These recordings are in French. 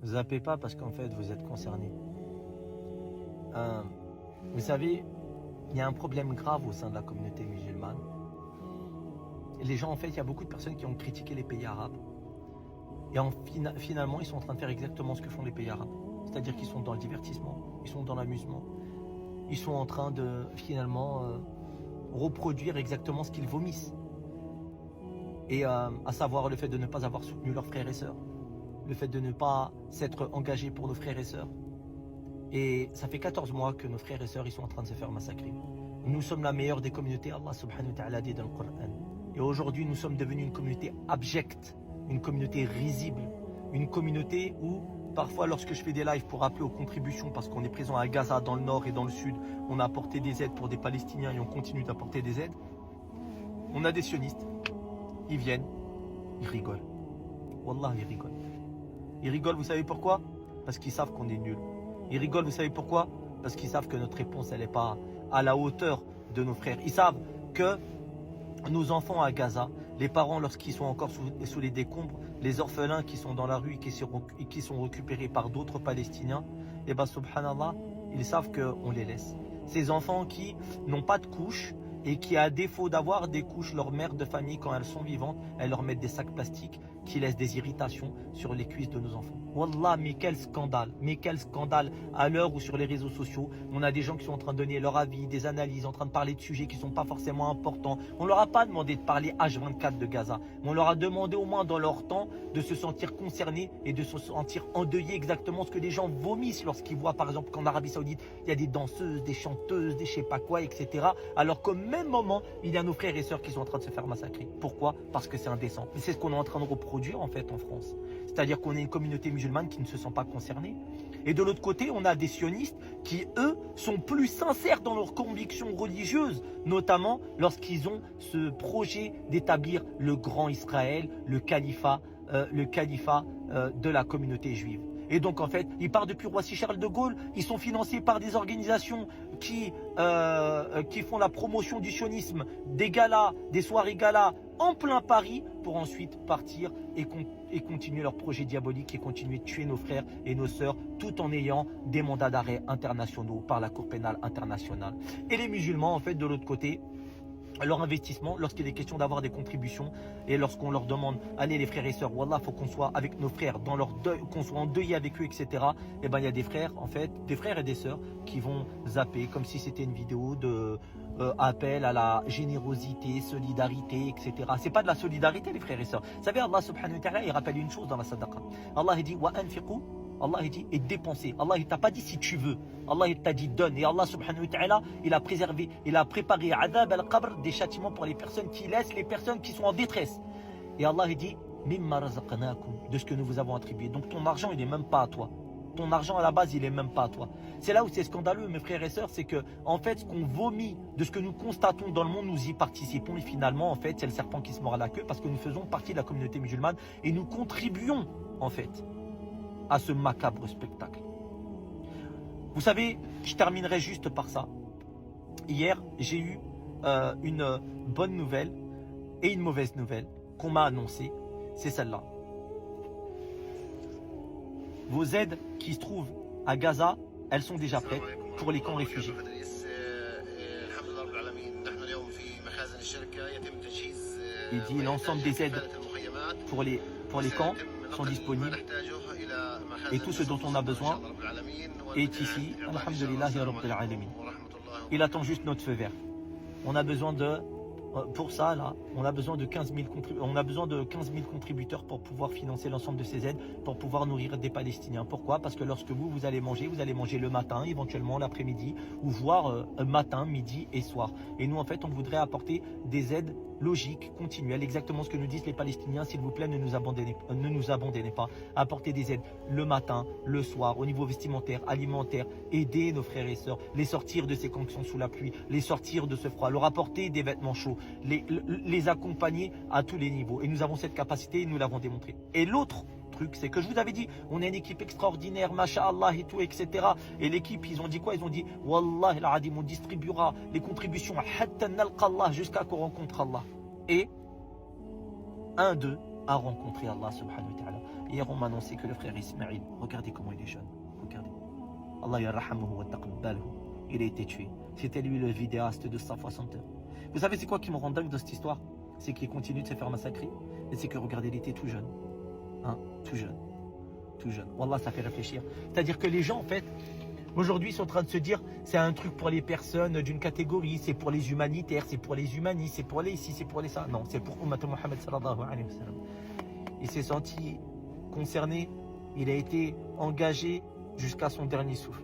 Zappez pas parce qu'en fait vous êtes concerné. Vous savez, il y a un problème grave au sein de la communauté musulmane. Les gens, en fait, il y a beaucoup de personnes qui ont critiqué les pays arabes. Et finalement, ils sont en train de faire exactement ce que font les pays arabes. C'est-à-dire qu'ils sont dans le divertissement, ils sont dans l'amusement. Ils sont en train de, finalement, reproduire exactement ce qu'ils vomissent. Et à savoir le fait de ne pas avoir soutenu leurs frères et sœurs. Le fait de ne pas s'être engagés pour nos frères et sœurs. Et ça fait 14 mois que nos frères et sœurs ils sont en train de se faire massacrer. Nous sommes la meilleure des communautés, Allah subhanahu wa ta'ala dit dans le Coran. Et aujourd'hui, nous sommes devenus une communauté abjecte, une communauté risible, une communauté où, parfois, lorsque je fais des lives pour appeler aux contributions, parce qu'on est présent à Gaza, dans le nord et dans le sud, on a apporté des aides pour des Palestiniens et on continue d'apporter des aides. On a des sionistes, ils viennent, ils rigolent. Wallah, ils rigolent. Ils rigolent, vous savez pourquoi? Parce qu'ils savent qu'on est nuls. Ils rigolent, vous savez pourquoi? Parce qu'ils savent que notre réponse, elle n'est pas à la hauteur de nos frères. Ils savent que nos enfants à Gaza, les parents lorsqu'ils sont encore sous les décombres, les orphelins qui sont dans la rue et qui sont récupérés par d'autres Palestiniens, et bien subhanallah, ils savent qu'on les laisse. Ces enfants qui n'ont pas de couches et qui, à défaut d'avoir des couches, leurs mères de famille, quand elles sont vivantes, elles leur mettent des sacs plastiques qui laissent des irritations sur les cuisses de nos enfants. Wallah, mais quel scandale à l'heure où sur les réseaux sociaux, on a des gens qui sont en train de donner leur avis, des analyses, en train de parler de sujets qui ne sont pas forcément importants. On ne leur a pas demandé de parler H24 de Gaza, mais on leur a demandé au moins dans leur temps de se sentir concernés et de se sentir endeuillés exactement ce que les gens vomissent lorsqu'ils voient par exemple qu'en Arabie Saoudite, il y a des danseuses, des chanteuses, des je sais pas quoi, etc. Alors qu'au même moment, il y a nos frères et sœurs qui sont en train de se faire massacrer. Pourquoi? Parce que c'est indécent. Et c'est ce qu'on est en train de reproduire en fait en France. C'est-à-dire qu'on est une communauté musulmane qui ne se sent pas concernée. Et de l'autre côté, on a des sionistes qui, eux, sont plus sincères dans leurs convictions religieuses, notamment lorsqu'ils ont ce projet d'établir le grand Israël, le califat de la communauté juive. Et donc en fait, ils partent depuis Roissy Charles de Gaulle, ils sont financés par des organisations qui font la promotion du sionisme, des galas, des soirées galas en plein Paris pour ensuite partir et continuer leur projet diabolique et continuer de tuer nos frères et nos sœurs tout en ayant des mandats d'arrêt internationaux par la Cour pénale internationale. Et les musulmans en fait de l'autre côté, leur investissement, lorsqu'il est question d'avoir des contributions et lorsqu'on leur demande, allez les frères et sœurs, wallah, faut qu'on soit avec nos frères dans leur deuil, qu'on soit endeuillé avec eux, etc. Et ben il y a des frères, en fait, des frères et des sœurs qui vont zapper comme si c'était une vidéo de appel à la générosité, solidarité, etc. C'est pas de la solidarité les frères et sœurs. Vous savez, Allah subhanahu wa ta'ala, il rappelle une chose dans la sadaqa. Allah il dit, wa anfiqu. Allah il dit et dépenser. Allah il t'a pas dit si tu veux. Allah il t'a dit donne. Et Allah subhanahu wa ta'ala il a préservé, il a préparé adab al-qabr, des châtiments pour les personnes qui laissent les personnes qui sont en détresse. Et Allah il dit mimma razaqnakum, de ce que nous vous avons attribué. Donc ton argent il n'est même pas à toi. Ton argent à la base il n'est même pas à toi. C'est là où c'est scandaleux mes frères et sœurs, c'est que en fait ce qu'on vomit de ce que nous constatons dans le monde, nous y participons et finalement en fait c'est le serpent qui se mord à la queue parce que nous faisons partie de la communauté musulmane et nous contribuons en fait à ce macabre spectacle. Vous savez, je terminerai juste par ça. Hier, j'ai eu une bonne nouvelle et une mauvaise nouvelle qu'on m'a annoncée. C'est celle-là. Vos aides qui se trouvent à Gaza, elles sont déjà prêtes pour les camps réfugiés. Il dit l'ensemble des aides pour les camps sont disponibles et tout ce dont on a besoin est ici. Alhamdulillahi Rabbil Alamin. Il attend juste notre feu vert. On a besoin de, pour ça là, on a besoin de 15 000 contributeurs pour pouvoir financer l'ensemble de ces aides, pour pouvoir nourrir des Palestiniens. Pourquoi? Parce que lorsque vous allez manger le matin, éventuellement l'après-midi, ou voire matin, midi et soir. Et nous en fait, on voudrait apporter des aides logique, continuelle, exactement ce que nous disent les Palestiniens. S'il vous plaît, ne nous abandonnez pas. Apportez des aides le matin, le soir, au niveau vestimentaire, alimentaire, aider nos frères et sœurs, les sortir de ces camps qui sont sous la pluie, les sortir de ce froid, leur apporter des vêtements chauds, les accompagner à tous les niveaux. Et nous avons cette capacité et nous l'avons démontré. Et l'autre truc, c'est que je vous avais dit, on a une équipe extraordinaire, masha'Allah et tout, etc. Et l'équipe, ils ont dit quoi? Ils ont dit, Wallah al-Adim, on distribuera les contributions hatta nalqa Allah, jusqu'à qu'on rencontre Allah. Et un à rencontrer Allah subhanahu wa ta'ala. Hier, on m'a annoncé que le frère Ismaïl, regardez comment il est jeune. Regardez. Allah yarhamuhu wa taqabbalhu. Il a été tué. C'était lui le vidéaste de Safa Center. Vous savez c'est quoi qui me rend dingue de cette histoire? C'est qu'il continue de se faire massacrer. Et c'est que regardez, il était tout jeune. Hein? Tout jeune. Tout jeune. Wallah, ça fait réfléchir. C'est-à-dire que les gens, en fait, aujourd'hui, sont en train de se dire c'est un truc pour les personnes d'une catégorie, c'est pour les humanitaires, c'est pour les humanistes, c'est pour les ici, c'est pour les ça. Non, c'est pour Ummat Muhammad sallallahu alayhi wa sallam. Il s'est senti concerné, il a été engagé jusqu'à son dernier souffle.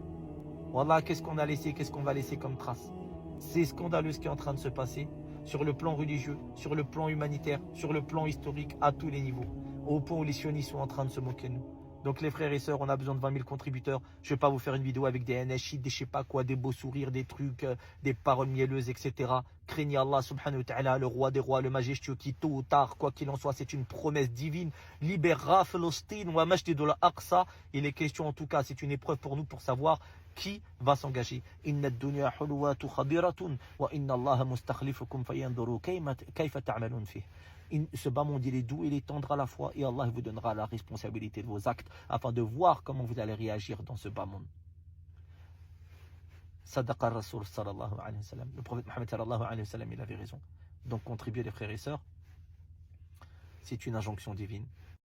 Wallah, qu'est-ce qu'on a laissé, qu'est-ce qu'on va laisser comme trace? C'est scandaleux ce qui est en train de se passer sur le plan religieux, sur le plan humanitaire, sur le plan historique, à tous les niveaux. Au point où les sionistes sont en train de se moquer de nous. Donc les frères et sœurs, on a besoin de 20 000 contributeurs. Je ne vais pas vous faire une vidéo avec des NHI, des je sais pas quoi, des beaux sourires, des trucs, des paroles mielleuses, etc. Craignez Allah subhanahu wa ta'ala, le roi des rois, le majestueux, qui tôt ou tard, quoi qu'il en soit, c'est une promesse divine. Libérera Palestine wa masjidul Aqsa. Il est question en tout cas, c'est une épreuve pour nous pour savoir qui va s'engager. Inna ad-dunya hulwatu khadiratun wa inna Allah mustakhlifukum fayanzuru kayfa ta'malun fihi. Ce bas monde, il est doux, il est tendre à la fois et Allah vous donnera la responsabilité de vos actes afin de voir comment vous allez réagir dans ce bas monde. Sadaqa Rasul sallallahu alayhi wa sallam. Le prophète Mohammed sallallahu alayhi wa sallam, il avait raison. Donc contribuer les frères et sœurs, c'est une injonction divine.